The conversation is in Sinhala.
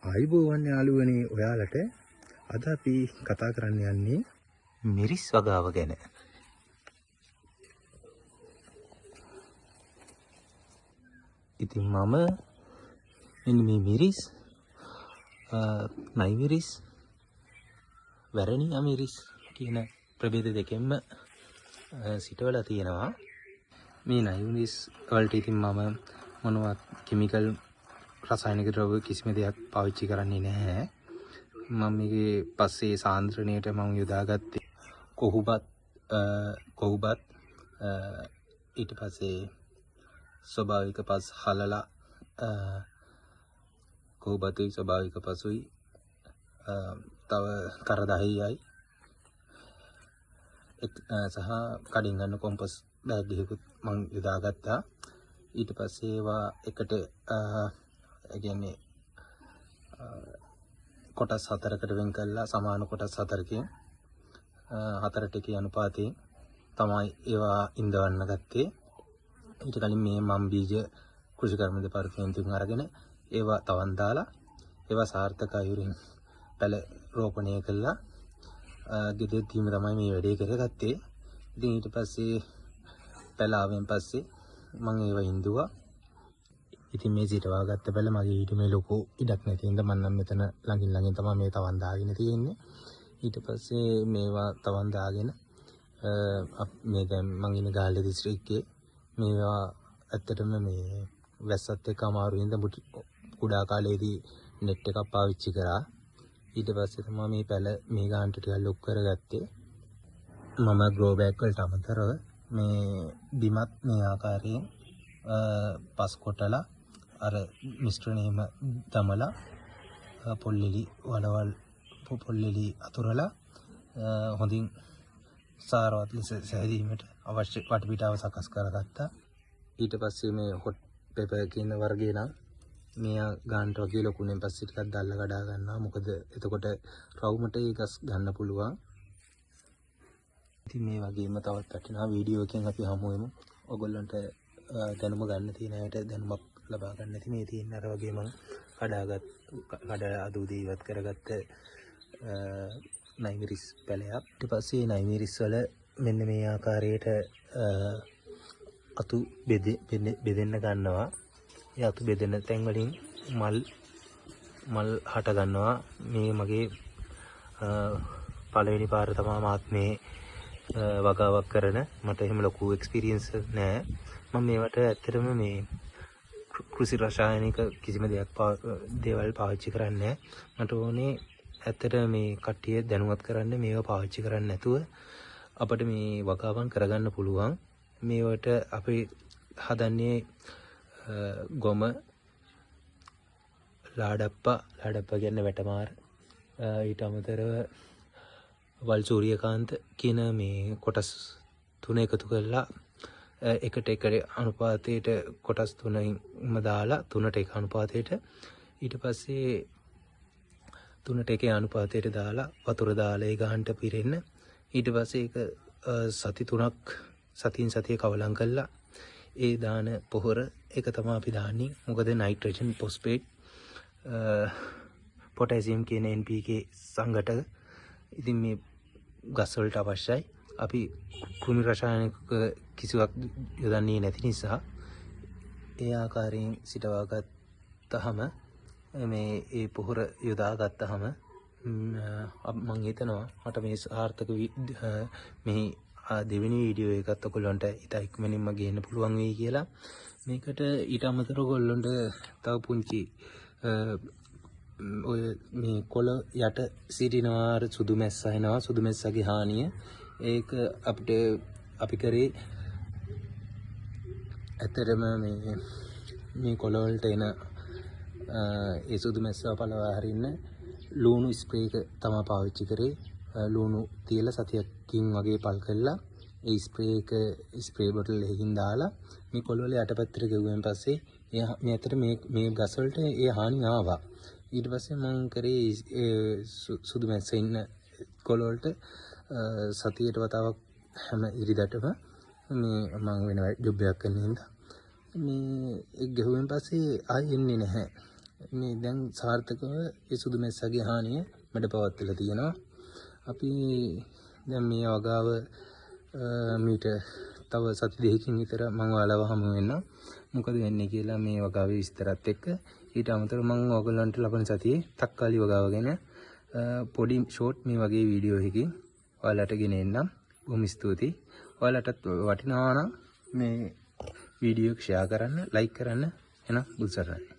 ආයුබෝවන් යාළුවනේ ඔයාලට අද අපි කතා කරන්න යන්නේ මිරිස් වගාව ගැන. ඉතින් මම මෙන්න මේ මිරිස් නයිමිරිස් වැරණි අමිරිස් කියන ප්‍රභේද දෙකෙන්ම සිටවලා තියෙනවා. මේ නයිමිරිස් වලට ඉතින් මම මොනවත් කිමිකල් රසායනික ද්‍රව්‍ය කිසිම දෙයක් පාවිච්චි කරන්නේ නැහැ. මම මේකේ පස්සේ සාන්ද්‍රණයට මම යොදාගත්තේ කොහුබත් ඊට පස්සේ ස්වභාවික පස් හලලා කොහුබතුයි ස්වභාවික පසුයි තව තර 10යි සහ කඩින් ගන්න කොම්පස් බෑග් එකකුත් මම යොදාගත්තා. ඊට පස්සේ ඒවා එකට කියන්නේ කොටස් 4කට වෙන් කළා සමාන කොටස් 4කින් 4ට කී අනුපාතයෙන් තමයි ඒවා ඉඳවන්න ගත්තේ. ඊට කලින් මේ මම් බීජ කෘෂිකර්ම දෙපාර්තමේන්තුවෙන් අරගෙන ඒවා තවන් දාලා ඒවා සාර්ථක අයුරින් පැල රෝපණය කළා. ගෙදෙද්දීම තමයි මේ වැඩේ කරගත්තේ. ඉතින් ඊට පස්සේ පැල ආවෙන් පස්සේ මම ඒවා ඉඳුවා. ඉතින් මේ සිටවා ගත්ත පැල මගේ ඊට මේ ලොකු ඉඩක් නැති හින්දා මම නම් මෙතන ළඟින් තමයි මේ තවන් දාගෙන තියෙන්නේ. ඊට පස්සේ මේවා තවන් දාගෙන මේ දැන් මම ඉන්නේ ගාල්ල දිස්ත්‍රික්කයේ. මේවා ඇත්තටම මේ වැස්සත් එක්ක අමාරු හින්දා කුඩා කාලේදී net එකක් පාවිච්චි කරා. ඊට පස්සේ තමයි මේ පැල මේ ගානට ටිකක් ලොක් කරගත්තේ. මම ග්‍රෝ බෑග් වලට අමතරව මේ බිමත් මේ ආකාරයෙන් පස් කොටලා අර මිශ්‍රණයම දමලා පොල්ලිලි වලවල් පොල්ලිලි අතුරලා හොඳින් සාරවත් ලෙස සැදීමට අවශ්‍ය වටපිටාව සකස් කරගත්තා. ඊට පස්සේ මේ හොට් පෙපර් කියන වර්ගය නම් මේ ගානට වගේ ලොකුනෙන් පස්සේ ටිකක් දැල්ල කඩා ගන්නවා. මොකද එතකොට රවුමට ඒ ගස් ගන්න පුළුවන්. ඉතින් මේ වගේම තවත් වටිනා වීඩියෝ එකකින් අපි හමු වෙමු. ඔයගොල්ලන්ට දැනුම ගන්න තියෙන අයට දැනුමක් ලබා ගන්න ඇති. මේ තියෙන අර වගේ මම කඩා අදූදී ඉවත් කරගත්ත නයිමිරිස් පැලයක්. ඊට පස්සේ නයිමිරිස් වල මෙන්න මේ ආකාරයට අතු බෙදෙන්න ගන්නවා. ඒ අතු බෙදෙන තැන් වලින් මල් හට ගන්නවා. මේ මගේ පළවෙනි පාර තමයි මාත් මේ වගාවක් කරන. මට එහෙම ලොකු එක්ස්පීරියන්ස් නැහැ. මම මේවට ඇත්තටම මේ කෘෂි රසායනික කිසිම දේවල් පාවිච්චි කරන්නේ නැහැ. මට ඕනේ ඇත්තට මේ කට්ටිය දැනුවත් කරන්න මේවා පාවිච්චි කරන්නේ නැතුව අපිට මේ වගාවන් කරගන්න පුළුවන්. මේවට අපි හදන්නේ ගොම ලාඩප්පා කියන්නේ වැටමාර. ඊට අමතරව වල් සූරියකාන්ත කියන මේ කොටස් තුන එකතු කරලා එකට අනුපාතයට කොටස් තුනම දාලා 3ට 1 අනුපාතයට ඊට පස්සේ 3ට 1 අනුපාතයට දාලා වතුර දාලා ඒ ගහන්න පිරෙන්න. ඊට පස්සේ ඒක සති 3ක් සතියෙන් සතිය කවලම් කළා. ඒ දාන පොහොර එක තමයි අපි දාන්නේ. මොකද නයිට්‍රජන් ෆොස්ෆේට් පොටෑසියම් කියන NPK සංඝටක ඉතින් මේ ගස් වලට අවශ්‍යයි. අපි කෘමි රසායනික කිසිවක් යොදන්නේ නැති නිසා ඒ ආකාරයෙන් සිටවා ගත්තහම මේ ඒ පොහොර යොදා ගත්තහම මම හිතනවා මට මේ සාර්ථක මේ දෙවෙනි වීඩියෝ එකත් ඔයගොල්ලන්ට ඉතා ඉක්මනින්ම ගේන්න පුළුවන් වෙයි කියලා. මේකට ඊට අමතරව ඔයගොල්ලන්ට තව පුංචි ඔය මේ කොළ යට සිටිනවා සුදු මැස්ස එනවා. සුදු මැස්සගේ හානිය ඒක අපි කරේ ඇත්තටම මේ කොළ වලට එන ඒ සුදු මැස්සව පළවා හරින්න ලුණු ස්ප්‍රේ එක තමයි පාවිච්චි කරේ. ලුණු තියලා සතියකින් වගේ පල් කළා. ඒ ස්ප්‍රේ බොටල් එකකින් දාලා මේ කොළ වල යටපැත්තට ගෙවුවෙන් පස්සේ මේ ඇත්තට මේ ගස් වලට ඒ හානි ආවා. ඊට පස්සේ මම කරේ සුදු මැස්ස ඉන්න කොළ වලට සතියට වතාවක් හැම ඉරිදටම මේ මම වෙන ජොබ් එකක් කරන හින්දා මේ ගෙවුවෙන් පස්සේ ආයෙ එන්නේ නැහැ. මේ දැන් සාර්ථකව ඒ සුදු මැස්සගේ හානිය මැඩ පවත්වලා තියෙනවා. අපි දැන් මේ වගාව මීට තව සති දෙකකින් විතර මම ඔයාලව හමු වෙන්න. මොකද වෙන්නේ කියලා මේ වගාවේ විස්තරات එක්ක. ඊට අමතරව මම ඔයගලන්ට ලබන සතියේ තක්කාලි වගාව ගැන පොඩි ෂෝට් මේ වගේ වීඩියෝ එකකින් ඔයාලට ගෙන එන්නම්. බොහොම ස්තුතියි. ඔයාලටත් වටිනවා නම් මේ වීඩියෝ එක ෂෙයා කරන්න, ලයික් කරන්න. එහෙනම් බුදු සරණයි.